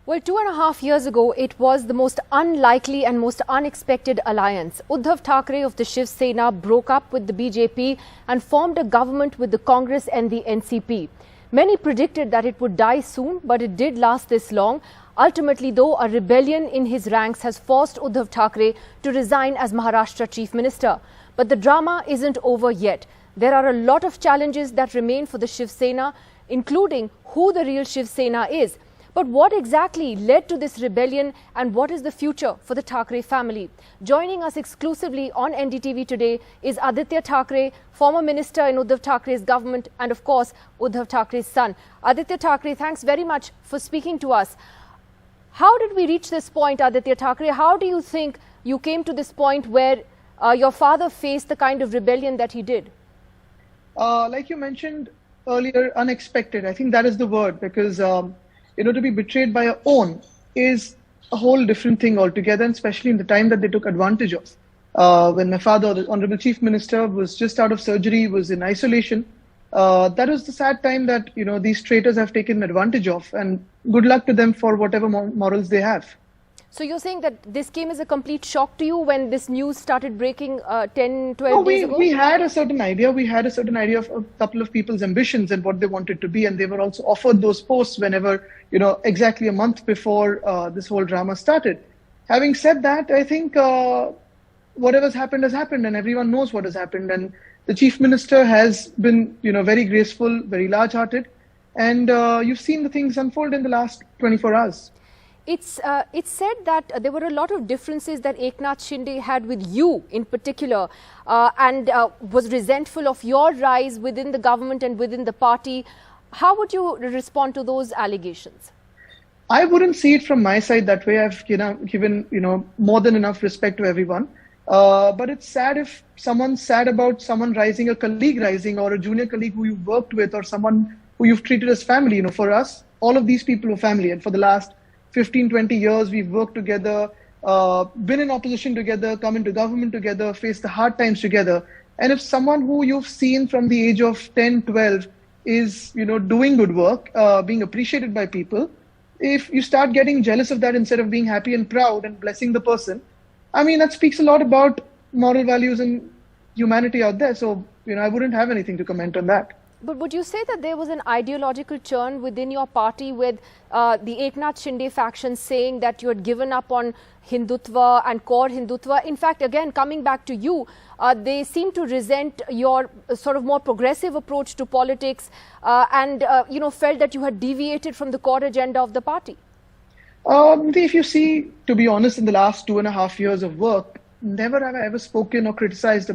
Well, 2.5 years ago, it was the most unlikely and most unexpected alliance. Uddhav Thackeray of the Shiv Sena broke up with the BJP and formed a government with the Congress and the NCP. Many predicted that it would die soon, but it did last this long. Ultimately, though, a rebellion in his ranks has forced Uddhav Thackeray to resign as Maharashtra Chief Minister. But the drama isn't over yet. There are a lot of challenges that remain for the Shiv Sena, including who the real Shiv Sena is. But what exactly led to this rebellion and what is the future for the Thackeray family? Joining us exclusively on NDTV today is Aaditya Thackeray, former minister in Uddhav Thackeray's government and of course Uddhav Thackeray's son. Aaditya Thackeray, thanks very much for speaking to us. How did we reach this point, Aaditya Thackeray? How do you think you came to this point where your father faced the kind of rebellion that he did? Like you mentioned earlier, unexpected. I think that is the word, because to be betrayed by your own is a whole different thing altogether, and especially in the time that they took advantage of. When my father, the Honorable Chief Minister, was just out of surgery, was in isolation. That was the sad time that, these traitors have taken advantage of, and good luck to them for whatever morals they have. So you're saying that this came as a complete shock to you when this news started breaking 10, 12 days ago? We had a certain idea. We had a certain idea of a couple of people's ambitions and what they wanted to be. And they were also offered those posts whenever, exactly a month before this whole drama started. Having said that, I think whatever's happened has happened, and everyone knows what has happened. And the Chief Minister has been, very graceful, very large-hearted. And you've seen the things unfold in the last 24 hours. It's said that there were a lot of differences that Eknath Shinde had with you in particular and was resentful of your rise within the government and within the party. How would you respond to those allegations? I wouldn't see it from my side that way. I've given more than enough respect to everyone. But it's sad if someone's sad about someone rising, a colleague rising, or a junior colleague who you've worked with, or someone who you've treated as family. For us, all of these people are family, and for the last 15, 20 years, we've worked together, been in opposition together, come into government together, faced the hard times together. And if someone who you've seen from the age of 10, 12 is, doing good work, being appreciated by people, if you start getting jealous of that instead of being happy and proud and blessing the person, I mean, that speaks a lot about moral values and humanity out there. So, I wouldn't have anything to comment on that. But would you say that there was an ideological churn within your party with the Eknath Shinde faction saying that you had given up on Hindutva and core Hindutva? In fact, again, coming back to you, they seem to resent your sort of more progressive approach to politics and, felt that you had deviated from the core agenda of the party. If you see, to be honest, in the last 2.5 years of work, never have I ever spoken or criticized,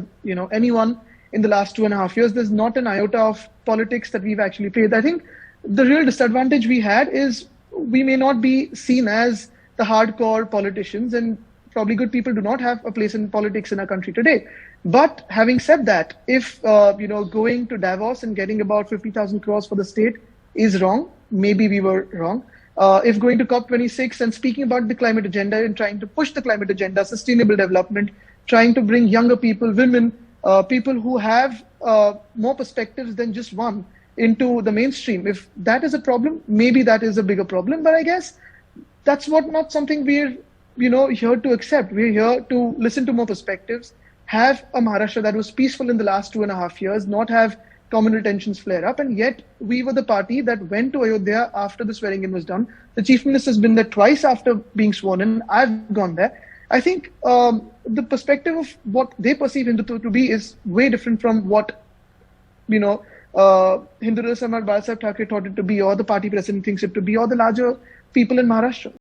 anyone in the last 2.5 years. There's not an iota of politics that we've actually played. I think the real disadvantage we had is we may not be seen as the hardcore politicians, and probably good people do not have a place in politics in our country today. But having said that, if, going to Davos and getting about 50,000 crores for the state is wrong, maybe we were wrong. If going to COP26 and speaking about the climate agenda and trying to push the climate agenda, sustainable development, trying to bring younger people, women, people who have more perspectives than just one into the mainstream. If that is a problem, maybe that is a bigger problem. But I guess that's not something we're, here to accept. We're here to listen to more perspectives, have a Maharashtra that was peaceful in the last 2.5 years, not have communal tensions flare up. And yet we were the party that went to Ayodhya after the swearing in was done. The Chief Minister has been there twice after being sworn in. I've gone there. I think the perspective of what they perceive Hindutva to be is way different from what, Hinduism or Bala Saheb Thackeray thought it to be, or the party president thinks it to be, or the larger people in Maharashtra.